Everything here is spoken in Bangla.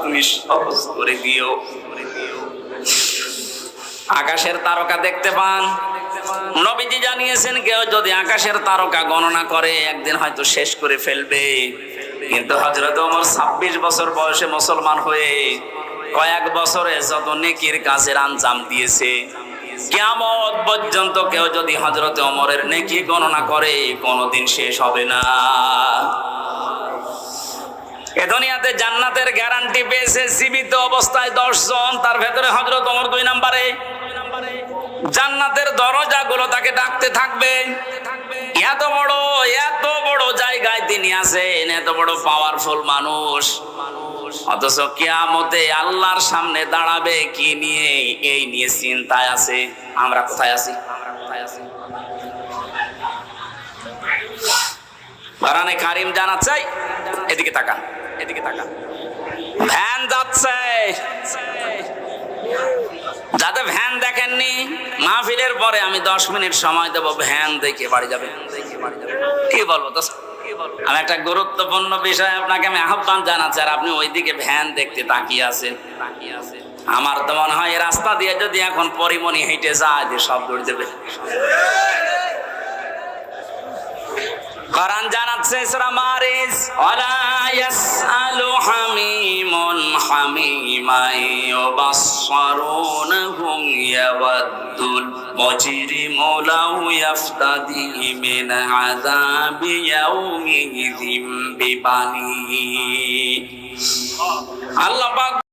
তুমি সহজ করে দিও। আকাশের তারকা দেখতে পান, নবীজি জানিয়েছেন কেউ যদি আকাশের তারকা গণনা করে একদিন হয়তো শেষ করে ফেলবে। কিন্তু হযরত ওমর 26 বছর বয়সে মুসলমান হয়ে কয়েক বছরে যত নেকির কাজের আঞ্জাম দিয়েছে, কিয়ামত পর্যন্ত কেউ যদি হযরত ওমরের নেকি গণনা করে কোনোদিন শেষ হবে না। এ দুনিয়াতে জান্নাতের গ্যারান্টি পেয়েছে জীবিত অবস্থায় 10 জন, তার ভেতরে হযরত ওমর 2 নম্বরে। জান্নাতের দরজাগুলো তাকে ডাকতে থাকবে। এত বড় জায়গায় তিনি আছেন, এত বড় পাওয়ারফুল মানুষ, অথচ কিয়ামতে আল্লাহর সামনে দাঁড়াবে কি নিয়ে, এই নিয়ে চিন্তায় আছে। আমরা কোথায় আছি? কোরআনে কারীম জানাচ্ছে, এদিকে তাকান, এদিকে তাকান, ভ্যান যাচ্ছে। যাতে ভ্যান দেখেননি, মাহফিলের পরে আমি 10 মিনিট সময় দেব, ভ্যান দেখে বাড়ি যাবেন। কি বলবো তো, আমি একটা গুরুত্বপূর্ণ বিষয় আপনাকে আমি আহ্বান জানাচ্ছি, আর আপনি ওইদিকে ভ্যান দেখতে তাকিয়ে আছেন। আমার তো মনে হয় এই রাস্তা দিয়ে যদি এখন পরিমণি হেঁটে যায় যে সব দৌড় দেবে। কোরআন জানাচ্ছে সূরা মারিজ, ওয়ালা ইয়াসআলু হামিমুন হামিমা ইউবাসসিরুনহুম ইয়াওয়াদ্দুল মুজরিমু লাউ ইয়াফতাদি মিন আযাবি ইয়াউমিযিম বিবানি। আল্লাহ পাক